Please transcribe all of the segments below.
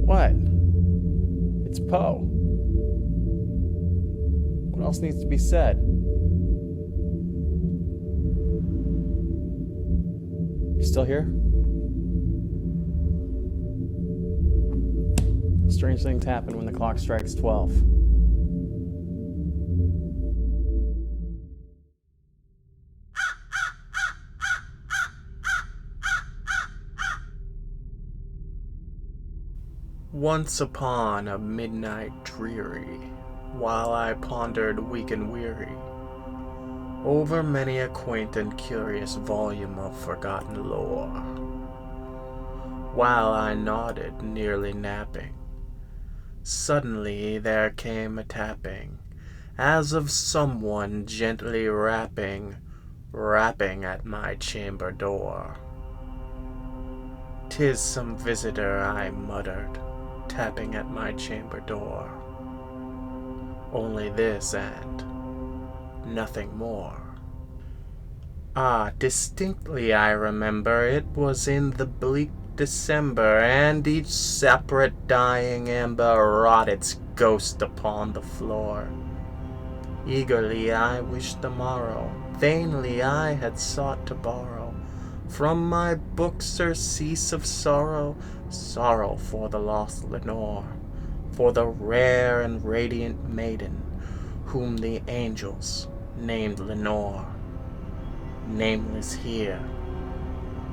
What? It's Poe. What else needs to be said? You still here? Strange things happen when the clock strikes 12. Once upon a midnight dreary, while I pondered weak and weary over many a quaint and curious volume of forgotten lore, while I nodded, nearly napping, suddenly there came a tapping, as of someone gently rapping at my chamber door. "'Tis some visitor," I muttered, tapping at my chamber door. Only this and nothing more. Distinctly I remember it was in the bleak December, and each separate dying ember wrought its ghost upon the floor. Eagerly I wished the morrow, vainly I had sought to borrow from my book surcease of sorrow, sorrow for the lost Lenore, for the rare and radiant maiden, whom the angels named Lenore, nameless here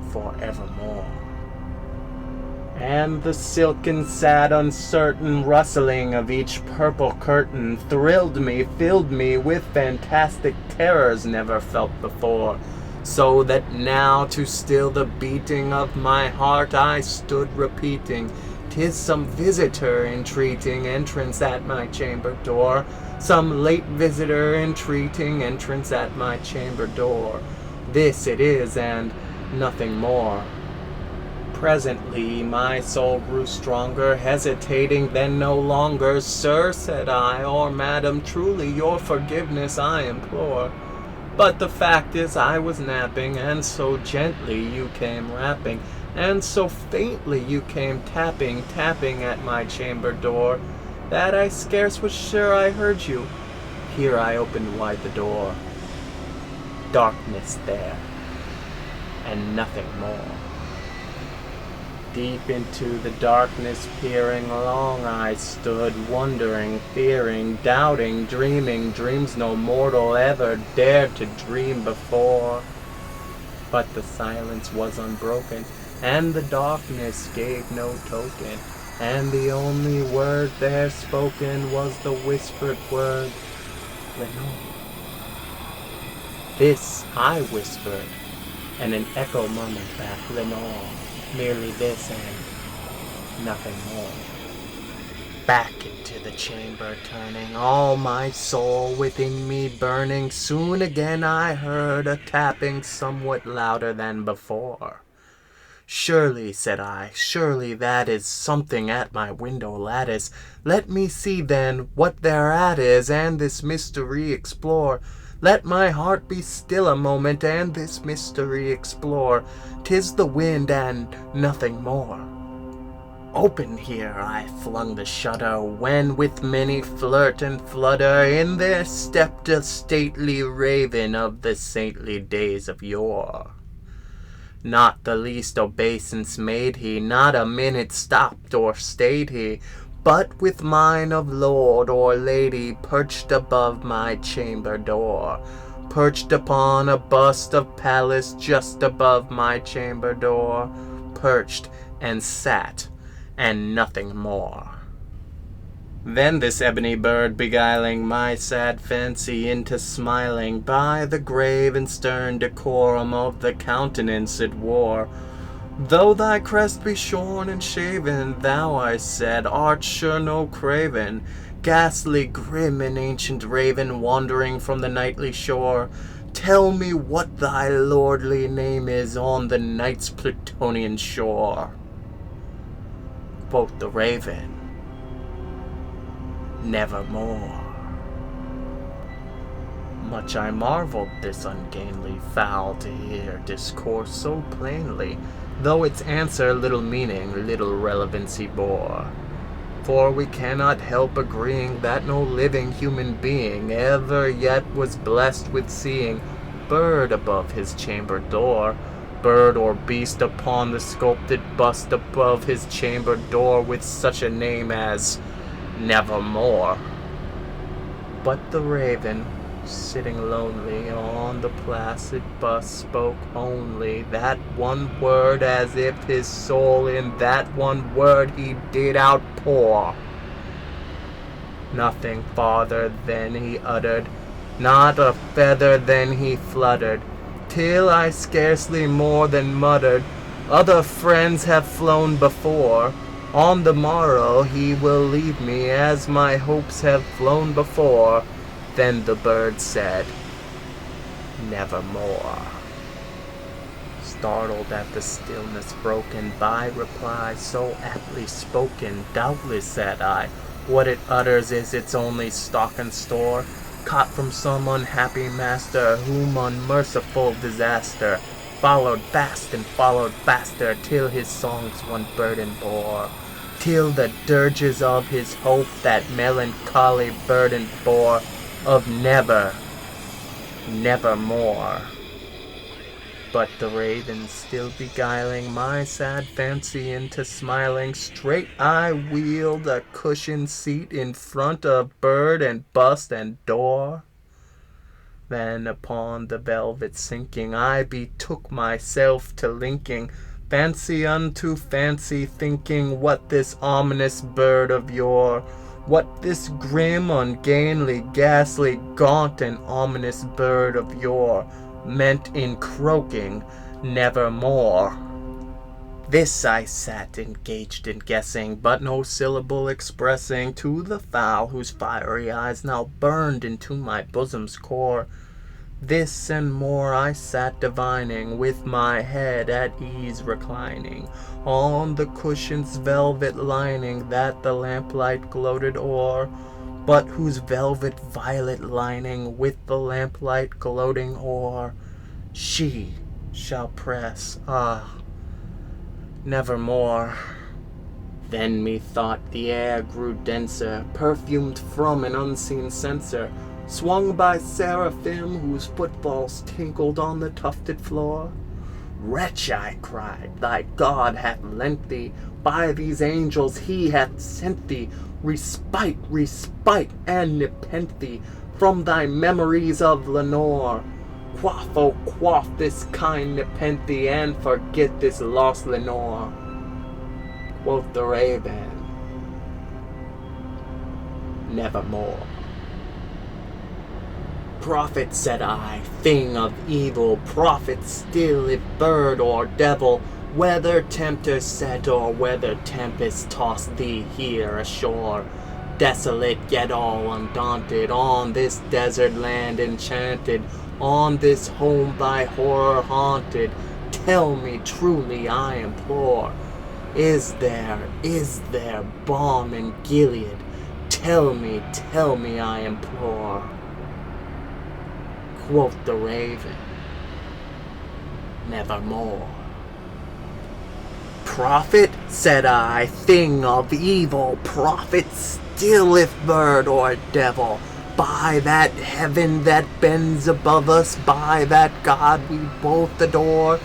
forevermore. And the silken, sad, uncertain rustling of each purple curtain thrilled me, filled me with fantastic terrors never felt before, so that now to still the beating of my heart I stood repeating, "'Tis some visitor entreating entrance at my chamber door, some late visitor entreating entrance at my chamber door. This it is and nothing more." Presently my soul grew stronger, hesitating then no longer. "Sir," said I, "or madam, truly your forgiveness I implore. But the fact is I was napping, and so gently you came rapping, and so faintly you came tapping at my chamber door, that I scarce was sure I heard you." Here I opened wide the door. Darkness there, and nothing more. Deep into the darkness peering, long I stood, wondering, fearing, doubting, dreaming dreams no mortal ever dared to dream before. But the silence was unbroken, and the darkness gave no token, and the only word there spoken was the whispered word, "Lenore." This I whispered, and an echo murmured back, "Lenore." Merely this and nothing more. Back into the chamber turning, all my soul within me burning, soon again I heard a tapping somewhat louder than before. "Surely," said I, "surely that is something at my window lattice. Let me see then what thereat is, and this mystery explore. Let my heart be still a moment, and this mystery explore. 'Tis the wind and nothing more." Open here I flung the shutter, when with many flirt and flutter in there stepped a stately raven of the saintly days of yore. Not the least obeisance made he, not a minute stopped or stayed he, but with mine of lord or lady perched above my chamber door, perched upon a bust of Pallas just above my chamber door, perched and sat, and nothing more. Then this ebony bird, beguiling my sad fancy into smiling, by the grave and stern decorum of the countenance it wore, "Though thy crest be shorn and shaven, thou," I said, "art sure no craven, ghastly, grim, and ancient raven, wandering from the nightly shore. Tell me what thy lordly name is on the night's Plutonian shore." Quoth the raven, "Nevermore." Much I marveled this ungainly fowl to hear discourse so plainly, though its answer little meaning, little relevancy bore. for we cannot help agreeing that no living human being ever yet was blessed with seeing bird above his chamber door, bird or beast upon the sculpted bust above his chamber door with such a name as Nevermore. But the raven, sitting lonely on the placid bust, spoke only that one word, as if his soul in that one word he did outpour. Nothing farther than he uttered, not a feather than he fluttered, till I scarcely more than muttered, other friends have flown before, on the morrow he will leave me as my hopes have flown before. Then the bird said, Nevermore. Startled at the stillness broken by reply so aptly spoken, doubtless, said I, what it utters is its only stock and store, caught from some unhappy master, whom unmerciful disaster followed fast and followed faster, till his songs one burden bore, till the dirges of his hope that melancholy burden bore, of nevermore. But the raven still beguiling my sad fancy into smiling, straight I wheeled a cushioned seat in front of bird and bust and door. Then upon the velvet sinking, I betook myself to linking fancy unto fancy, thinking what this ominous bird of yore, what this grim, ungainly, ghastly, gaunt, and ominous bird of yore meant in croaking nevermore. This I sat engaged in guessing, but no syllable expressing to the fowl whose fiery eyes now burned into my bosom's core. This and more I sat divining, with my head at ease reclining on the cushion's velvet lining that the lamplight gloated o'er, but whose velvet violet lining with the lamplight gloating o'er she shall press, nevermore. Then methought the air grew denser, perfumed from an unseen censer, swung by seraphim whose footfalls tinkled on the tufted floor. Wretch, I cried, thy God hath lent thee, by these angels he hath sent thee, respite, respite, and nepenthe from thy memories of Lenore. Quaff, oh quaff this kind nepenthe, and forget this lost Lenore. Quoth the raven, Nevermore. Prophet, said I, thing of evil, prophet still, if bird or devil, whether tempter set or whether tempest tossed thee here ashore, desolate yet all undaunted, on this desert land enchanted, on this home by horror haunted, tell me truly, I implore, is there balm in Gilead? Tell me, I implore. Quoth the raven, Nevermore. Prophet, said I, thing of evil, prophet still, if bird or devil, by that heaven that bends above us, by that God we both adore,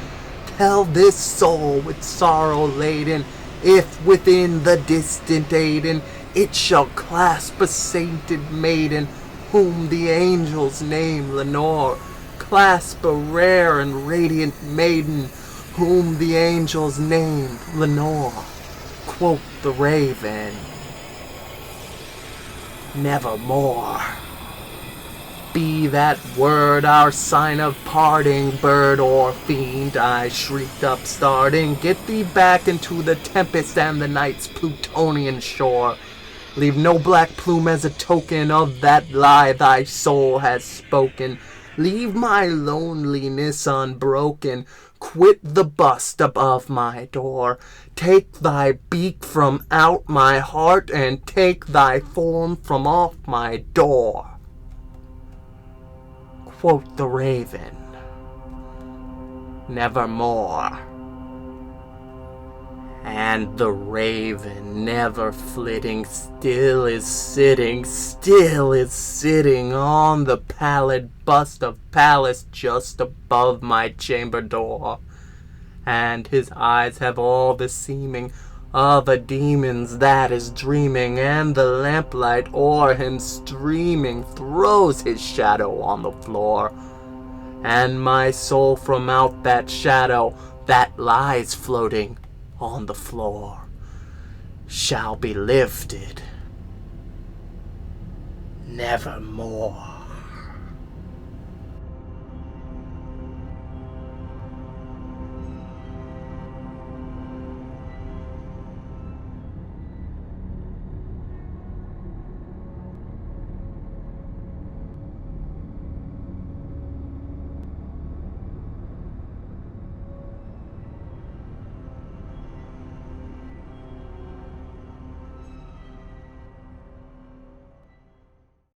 tell this soul with sorrow laden, if within the distant Aidenn it shall clasp a sainted maiden, whom the angels name Lenore, clasp a rare and radiant maiden, whom the angels name Lenore. Quoth the raven, Nevermore. Be that word our sign of parting, bird or fiend, I shrieked up starting, get thee back into the tempest and the night's Plutonian shore. Leave no black plume as a token of that lie thy soul has spoken. Leave my loneliness unbroken. Quit the bust above my door. Take thy beak from out my heart, and take thy form from off my door. Quoth the raven, Nevermore. And the raven, never flitting, still is sitting on the pallid bust of Pallas just above my chamber door. And his eyes have all the seeming of a demon's that is dreaming, and the lamplight o'er him streaming throws his shadow on the floor. And my soul from out that shadow that lies floating on the floor shall be lifted nevermore.